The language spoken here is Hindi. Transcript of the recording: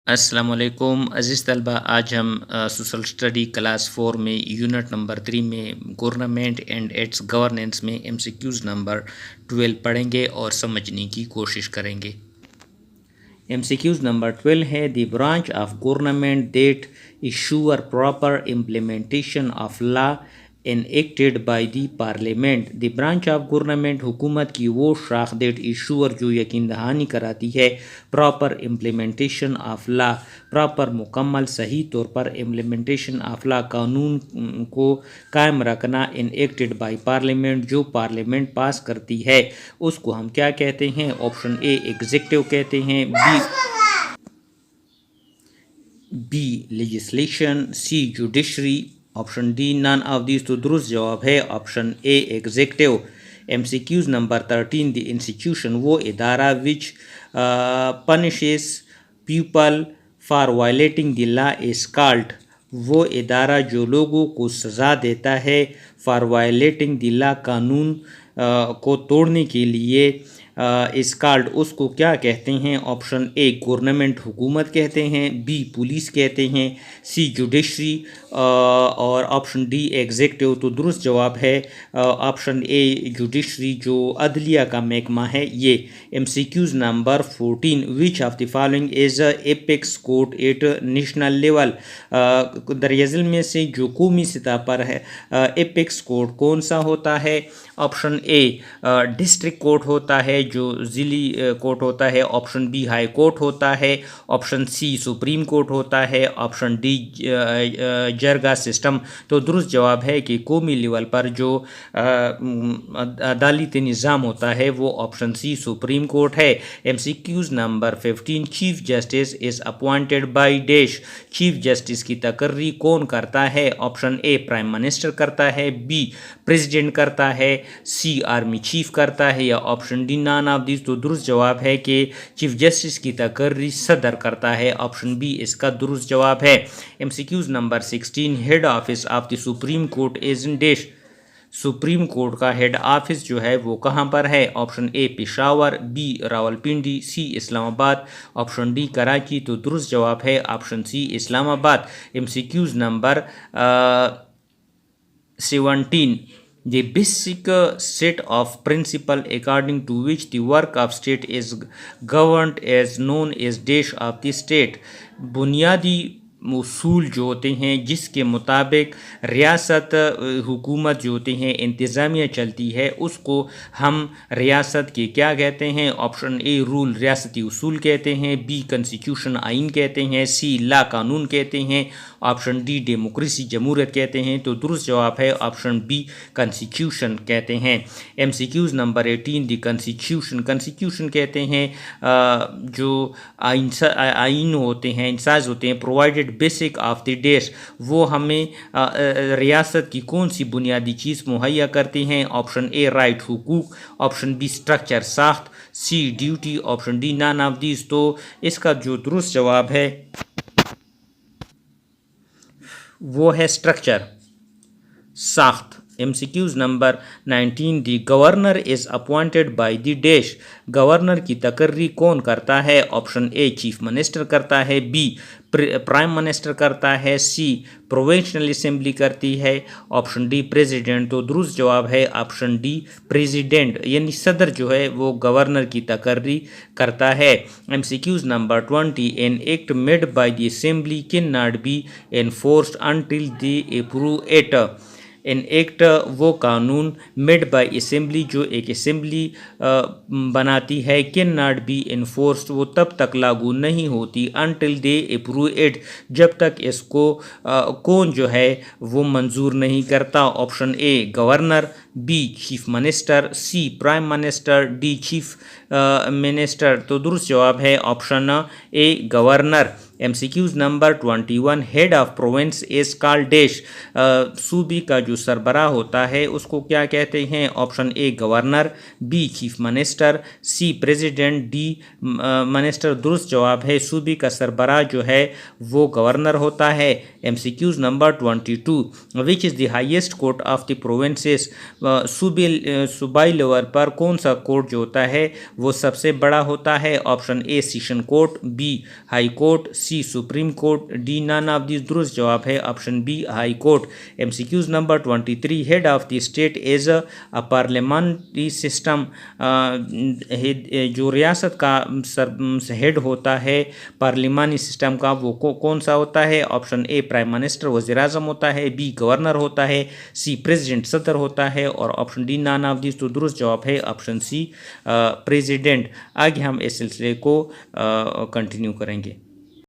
अस्सलाम वालेकुम अज़ीज़ तलबा। आज हम सोशल स्टडी क्लास 4 में यूनिट नंबर 3 में गवर्नमेंट एंड इट्स गवर्नेंस में एमसीक्यूज़ नंबर 12 पढ़ेंगे और समझने की कोशिश करेंगे। एमसीक्यूज़ नंबर 12 है the branch of government that ensure proper implementation of law enacted by the parliament। The branch of government हुकूमत की वो शाख दैट इशूर जो यकीन दहानी कराती है proper implementation of law, proper मुकम्मल सही तौर पर इम्प्लीमेंटेशन ऑफ लॉ कानून को कायम रखना इनएक्टेड बाय पार्लियामेंट जो पार्लियामेंट पास करती है उसको हम क्या कहते हैं। ऑप्शन ए एग्जीक्यूटिव कहते हैं, B legislation, C judiciary, option D none of these. तो दुरुस्त जवाब है option A executive. MCQs number 13 the institution वो इदारा which punishes people for violating the law is called. वो इदारा जो लोगों को सज़ा देता है फॉर वायलेटिंग द लॉ कानून को तोड़ने के लिए इस कॉल्ड उसको क्या कहते हैं। ऑप्शन ए गवर्नमेंट हुकूमत कहते हैं, बी पुलिस कहते हैं, सी जुडिशरी और ऑप्शन डी एग्जीक्यूटिव। तो दुरुस्त जवाब है ऑप्शन ए जुडिशरी जो अदलिया का महकमा है ये। MCQs number 14 which of the following is apex court at national level. दरअसल में से जो कौमी सतह पर है एपेक्स कोर्ट कौन सा होता है। ऑप्शन ए डिस्ट्रिक्ट कोर्ट होता है जो ज़िली कोर्ट होता है, ऑप्शन बी हाई कोर्ट होता है, ऑप्शन सी सुप्रीम कोर्ट होता है, ऑप्शन डी जरगा सिस्टम। तो दुरुस्त जवाब है कि कौमी लेवल पर जो अदालती निज़ाम होता है वो ऑप्शन सी सुप्रीम कोर्ट है। MCQs number 15 chief justice is appointed by dash. Chief justice की तकर्री कौन करता है। ऑप्शन ए प्राइम मिनिस्टर करता है, बी प्रेसिडेंट करता है, सी आर्मी चीफ करता है या option D none of this. तो दुरुस्त जवाब है कि चीफ जस्टिस की तकर्री सदर करता है, ऑप्शन बी इसका दुरुस्त जवाब है। MCQs number 16 head office of the supreme court is in dash. Supreme court का हेड ऑफिस जो है वो कहाँ पर है। Option A Peshawar, B Rawalpindi, C Islamabad, option D Karachi. तो दुरुस्त जवाब है option C Islamabad. MCQs number 17 the basic set of principle according to which the work of state is governed is known as dash of the state। बुनियादी उसूल जो होते हैं जिसके मुताबिक रियासत हुकूमत जो होते हैं इंतज़ामिया चलती है उसको हम रियासत के क्या कहते हैं। ऑप्शन ए रूल रियासती उसूल कहते हैं, बी कॉन्स्टिट्यूशन आइन कहते हैं, सी ला कानून कहते हैं, ऑप्शन डी डेमोक्रेसी जमहूरियत कहते हैं। तो दुरुस्त जवाब है ऑप्शन बी कॉन्स्टिट्यूशन कहते हैं। MCQs number 18 the constitution. Constitution कहते हैं जो आइन होते हैं इंसाज होते हैं provided basic of the dash. वो हमें रियासत की कौन सी बुनियादी चीज़ मुहैया करती हैं। ऑप्शन ए राइट हुकूक, ऑप्शन बी स्ट्रक्चर साख्त, C duty, option D none of this. तो इसका जो दुरुस्त जवाब है वो है स्ट्रक्चर साख्त। MCQs number 19 the governor is appointed by the dash. Governor की तकर्री कौन करता है। ऑप्शन ए चीफ मिनिस्टर करता है, बी प्राइम मिनिस्टर करता है, सी प्रोविंशियल असेंबली करती है, ऑप्शन डी प्रेसिडेंट। तो दुरुस्त जवाब है ऑप्शन डी प्रेसिडेंट यानी सदर जो है वो गवर्नर की तकर्री करता है। MCQs number 20 an act made by the assembly can not be enforced until the approve it. An act वो कानून मेड बाय असेंबली जो एक असेंबली बनाती है कैन नॉट बी इन्फोर्स्ड वो तब तक लागू नहीं होती अनटिल दे अप्रूव इट जब तक इसको कौन जो है वो मंजूर नहीं करता। Option A governor, B chief minister, C prime minister, D chief minister. तो दुरुस्त जवाब है option A governor. MCQs number 21 head of province is called dash. सूबे का जो सरबराह होता है उसको क्या कहते हैं। Option A governor, B chief minister, C president, D minister. दुरुस्त जवाब है सूबे का सरबराह जो है वो गवर्नर होता है। MCQs number 22, which is the highest court of the provinces. सूबाई लेवल पर कौन सा कोर्ट जो होता है वो सबसे बड़ा होता है? Option A session court, B high court, C supreme court, D none of this दुरुस्त जवाब है option B high court. MCQs number 23, head of the state is a parliamentary system. जो रियासत का हेड होता है पार्लिमानी सिस्टम का वो कौन सा होता है? ऑप्शन ए प्राइम मिनिस्टर वज़ीर आज़म होता है, बी गवर्नर होता है, सी प्रेसिडेंट सदर होता है और option D none of this. तो दुरुस्त जवाब है ऑप्शन सी प्रेसिडेंट। आगे हम इस सिलसिले को कंटिन्यू करेंगे।